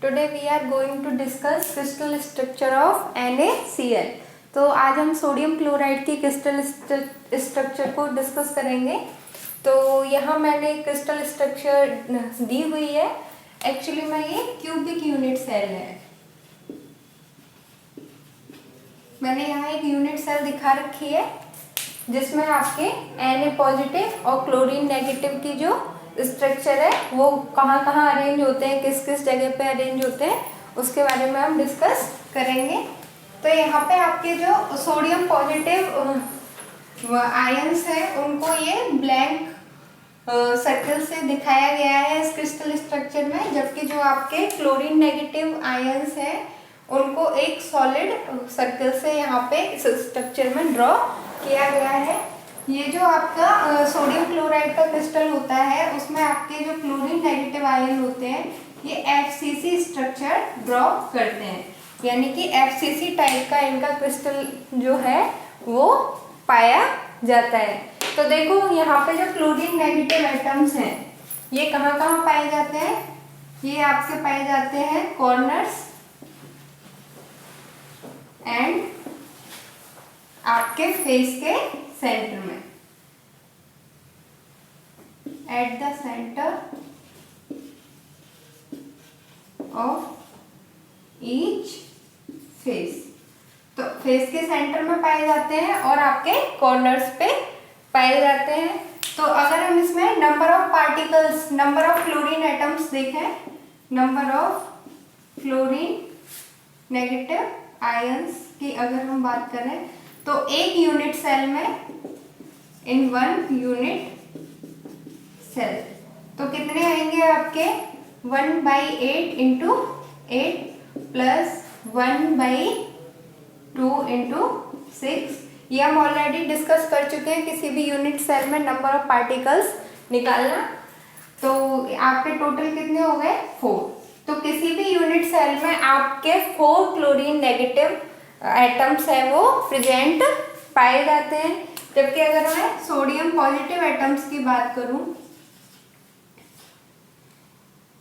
Today we are going to discuss crystal structure of NaCl। तो आज हम sodium chloride की क्रिस्टल स्ट्रक्चर को डिस्कस करेंगे। तो यहाँ मैंने क्रिस्टल स्ट्रक्चर दी हुई है। एक्चुअली में ये क्यूबिक यूनिट सेल है। मैंने यहाँ एक यूनिट सेल दिखा रखी है जिसमें आपके Na पॉजिटिव और क्लोरीन नेगेटिव की जो स्ट्रक्चर है वो कहाँ कहाँ अरेंज होते हैं, किस किस जगह पे अरेंज होते हैं, उसके बारे में हम डिस्कस करेंगे। तो यहाँ पे आपके जो सोडियम पॉजिटिव आयंस हैं उनको ये ब्लैंक सर्कल से दिखाया गया है इस क्रिस्टल स्ट्रक्चर में, जबकि जो आपके क्लोरीन नेगेटिव आयंस हैं उनको एक सॉलिड सर्कल से यहाँ पे इस स्ट्रक्चर में ड्रॉ किया गया है। ये जो आपका सोडियम क्लोराइड का क्रिस्टल होता है उसमें आपके जो क्लोरीन नेगेटिव आयन होते हैं ये FCC स्ट्रक्चर ड्रॉ करते हैं, यानी कि FCC टाइप का इनका क्रिस्टल जो है वो पाया जाता है। तो देखो यहाँ पे जो क्लोरीन नेगेटिव एटम्स हैं ये कहाँ कहाँ पाए जाते हैं, ये आपके पाए जाते हैं कॉर्नर्स एंड आपके फेस के सेंटर में, eight the centre of each face. तो फेस के सेंटर में पाए जाते हैं और आपके कॉर्नर्स पे पाए जाते हैं। तो अगर हम इसमें number of particles, number of chlorine atoms देखें, number of chlorine negative ions की अगर हम बात करें तो एक यूनिट सेल में, इन वन यूनिट सेल, तो कितने आएंगे आपके 1/8 इंटू 8 प्लस 1/2 इंटू 6। ये हम ऑलरेडी डिस्कस कर चुके हैं क्सी भी यूनिट सेल में नंबर ऑफ पार्टिकल्स निकालना। तो आपके टोटल कितने हो गए 4। तो किसी भी यूनिट सेल में आपके 4 क्लोरीन नेगेटिव एटम्स है वो प्रेजेंट पाए जाते हैं। जबकि अगर मैं सोडियम पॉजिटिव एटम्स की बात करूं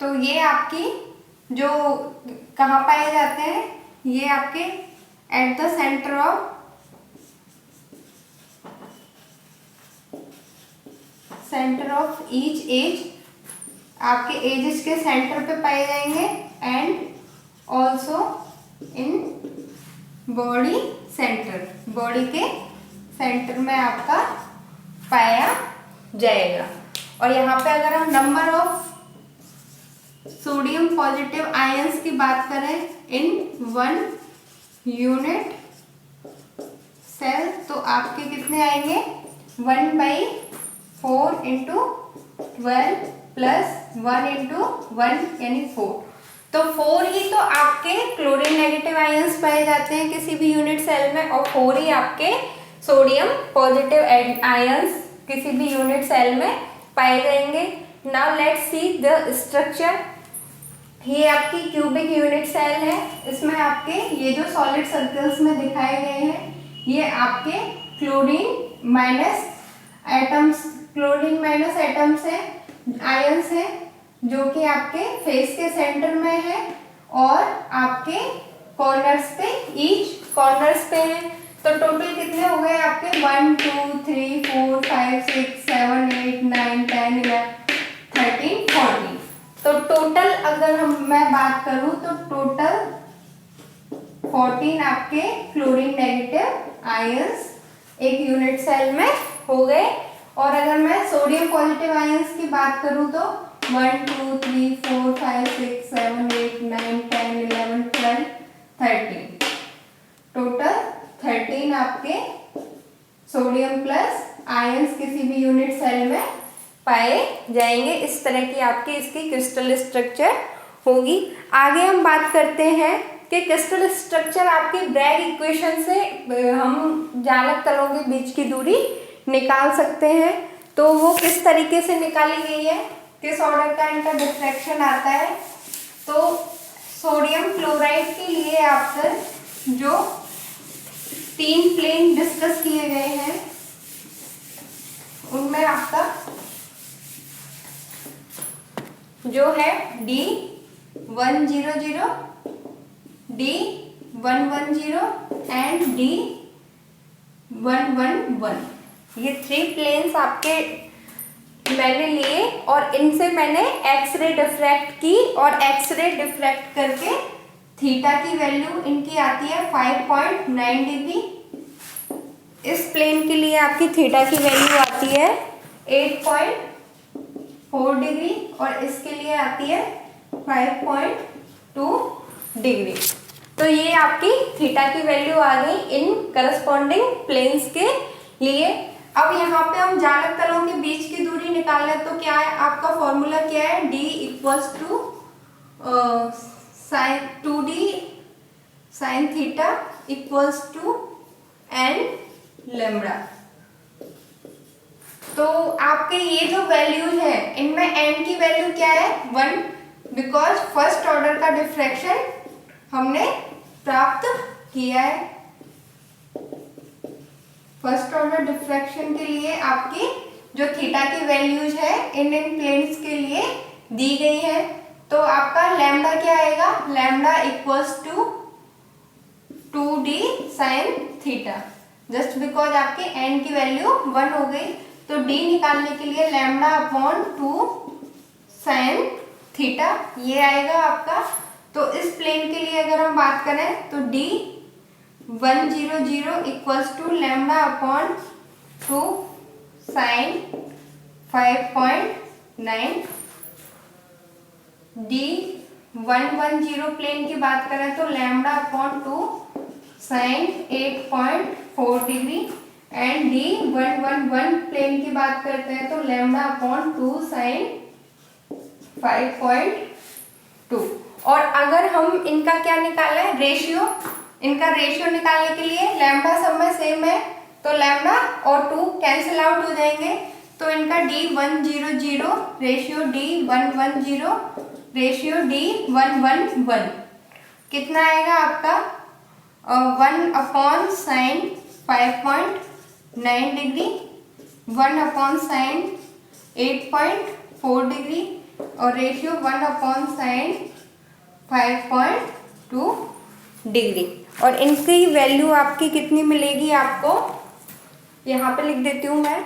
तो ये आपकी जो कहाँ पाए जाते हैं, ये आपके at the centre of each edge, आपके एजेस के सेंटर पे पाए जाएंगे and also in body centre, body के सेंटर में आपका पाया जाएगा। और यहाँ पे अगर हम number of sodium positive ions की बात करें इन वन यूनिट सेल तो आपके कितने आएंगे 1/4 इंटू 12 प्लस 1 इंटू 1 यानी 4। तो 4 ही तो आपके क्लोरीन नेगेटिव आयंस पाए जाते हैं किसी भी यूनिट सेल में, और 4 ही आपके सोडियम पॉजिटिव आयंस किसी भी यूनिट सेल में पाए जाएंगे। Now let's see the structure. ये आपकी क्यूबिक यूनिट सेल है। इसमें आपके ये जो सॉलिड सर्कल्स में दिखाए गए हैं ये आपके क्लोरीन माइनस एटम्स है, आयंस है, जो कि आपके फेस के सेंटर में है और आपके कॉर्नर्स पे, ईच कॉर्नर्स पे है। तो टोटल कितने हो गए आपके 1 2 3 4 5 6 7 8 9 10 11 13 14। तो टोटल अगर मैं बात करूं तो टोटल 14 आपके क्लोरीन नेगेटिव आयंस एक यूनिट सेल में हो गए। और अगर मैं सोडियम पॉजिटिव आयंस की बात करूं तो 1 2 3 4 5 6 7 8 9 10 11 12 13, टोटल 13 आपके सोडियम प्लस आयंस किसी भी यूनिट सेल में पाए जाएंगे। इस तरह की आपकी इसकी क्रिस्टल स्ट्रक्चर होगी। आगे हम बात करते हैं कि क्रिस्टल स्ट्रक्चर आपकी ब्रैग इक्वेशन से हम जालक तलों के बीच की दूरी निकाल सकते हैं। तो वो किस तरीके से निकाली गई है, किस ऑर्डर का इनका डिफ्रैक्शन आता है। तो सोडियम क्लोराइड के लिए आपका जो 3 प्लेन डिस्कस किए गए हैं उनमें आपका जो है D 100, D 110 एंड D 111। ये 3 प्लेन्स आपके मैंने लिए और इनसे मैंने एक्सरे डिफ्रैक्ट की और एक्सरे डिफ्रैक्ट करके थीटा की वैल्यू इनकी आती है 5.9 डिग्री। इस प्लेन के लिए आपकी थीटा की वैल्यू आती है 8.4 डिग्री और इसके लिए आती है 5.2 डिग्री। तो ये आपकी थीटा की वैल्यू आ गई इन करस्पॉन्डिंग प्लेन्स के लिए। अब यहाँ पे हम जालक तलों के बीच की दूरी निकाल लें तो क्या है, आपका फॉर्मूला क्या है, D equals to sine 2D sine theta equals to n lambda. तो आपके ये जो वैल्यूज है इनमें n की वैल्यू क्या है 1, बिकॉज फर्स्ट ऑर्डर का डिफ्रैक्शन हमने प्राप्त किया है। फर्स्ट ऑर्डर डिफ्रैक्शन के लिए आपकी जो थीटा की वैल्यूज है इन प्लेन्स के लिए दी गई है। तो आपका लैम्बडा क्या आएगा, lambda equals to 2D sine theta. Just because आपके n की वैल्यू 1 हो गई तो D निकालने के लिए लैम्बडा अपॉन 2 साइन थीटा ये आएगा आपका। तो इस प्लेन के लिए अगर हम बात करें तो D 100 equals to lambda upon 2 sine 5.9। D 110 plane की बात करें तो lambda upon 2 sine 8.4 degree and D 111 plane की बात करते हैं तो लैम्बडा अपॉन 2 साइन 5.2। और अगर हम इनका क्या निकाला है, रेशियो, इनका रेशियो निकालने के लिए लैम्बडा सब में सेम है तो लैम्बडा और 2 कैंसिल आउट हो जाएंगे तो इनका D 100 ratio D 110 ratio D 111 कितना आएगा आपका 1 upon sine 5.9 degree, 1 upon sine 8.4 degree और रेशियो 1 अपॉन साइन 5.2 डिग्री। और इनकी वैल्यू आपकी कितनी मिलेगी, आपको यहाँ पे लिख देती हूँ मैं।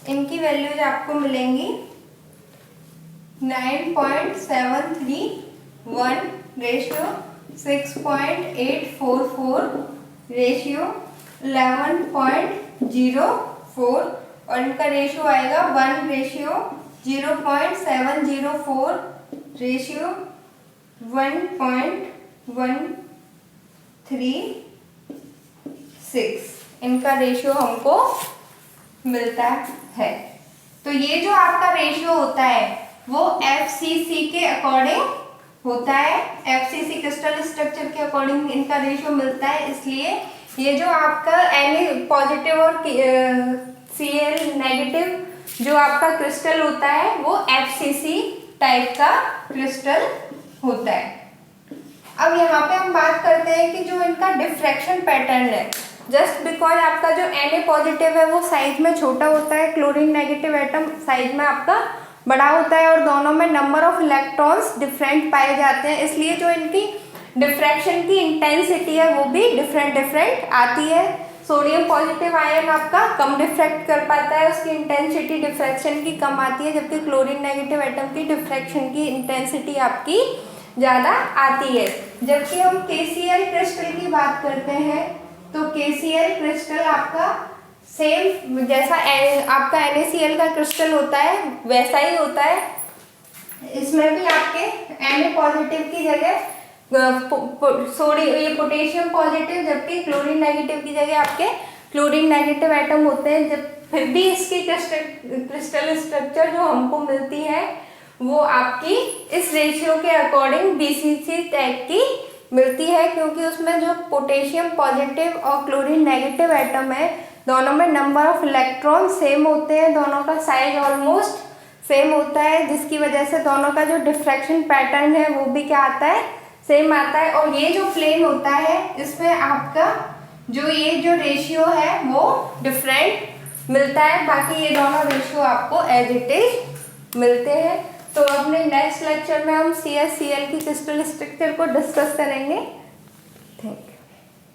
इनकी वैल्यूज आपको मिलेंगी 9.731 रेशियो 6.844 रेशियो 11.04 और इनका रेशियो आएगा 1 रेशियो 0.704 रेशियो 1.136 इनका रेशियो हमको मिलता है। तो ये जो आपका रेशियो होता है वो FCC के अकॉर्डिंग होता है, FCC क्रिस्टल स्ट्रक्चर के अकॉर्डिंग इनका रेशियो मिलता है। इसलिए ये जो आपका Na पॉजिटिव और Cl नेगेटिव जो आपका क्रिस्टल होता है वो FCC टाइप का क्रिस्टल होता है। अब यहाँ पे हम बात करते हैं कि जो इनका डिफ्रैक्शन पैटर्न है, जस्ट बिकॉज आपका जो Na पॉजिटिव है वो साइज में छोटा होता है, क्लोरीन नेगेटिव एटम साइज में आपका बड़ा होता है और दोनों में नंबर ऑफ इलेक्ट्रॉन्स डिफरेंट पाए जाते हैं, इसलिए जो इनकी डिफ्रैक्शन की इंटेंसिटी है वो भी डिफरेंट आती है। सोडियम पॉजिटिव आयन आपका कम डिफ्रैक्ट कर पाता है, उसकी इंटेंसिटी डिफ्रैक्शन की कम आती है, जबकि क्लोरीन नेगेटिव एटम की डिफ्रैक्शन की इंटेंसिटी आपकी ज़्यादा आती है। जबकि हम KCl क्रिस्टल की बात करते हैं तो KCl क्रिस्टल आपका सेम जैसा आपका NaCl का क्रिस्टल होता है वैसा ही होता है। इसमें भी आपके Na पॉजिटिव की जगह सोडियम ये पोटेशियम पॉजिटिव, जबकि क्लोरीन नेगेटिव की जगह आपके क्लोरीन नेगेटिव एटम होते हैं। जब फिर भी इसकी क्रिस्टल स्ट्रक्चर जो हमको मिलती है वो आपकी इस रेशियो के अकॉर्डिंग BCC टाइप की मिलती है, क्योंकि उसमें जो पोटेशियम पॉजिटिव और क्लोरीन नेगेटिव एटम है दोनों में नंबर ऑफ इलेक्ट्रॉन सेम होते हैं, दोनों का साइज ऑलमोस्ट सेम होता है, जिसकी वजह से दोनों का जो डिफ्रैक्शन पैटर्न है वो भी क्या आता है, सेम आता है। और ये जो प्लेन होता है इसमें आपका जो ये जो रेशियो है वो डिफरेंट मिलता है, बाकी ये दोनों रेशियो आपको एज इट इज मिलते हैं। तो अपने नेक्स्ट लेक्चर में हम CaCl की क्रिस्टल स्ट्रक्चर को डिस्कस करेंगे। Thank you.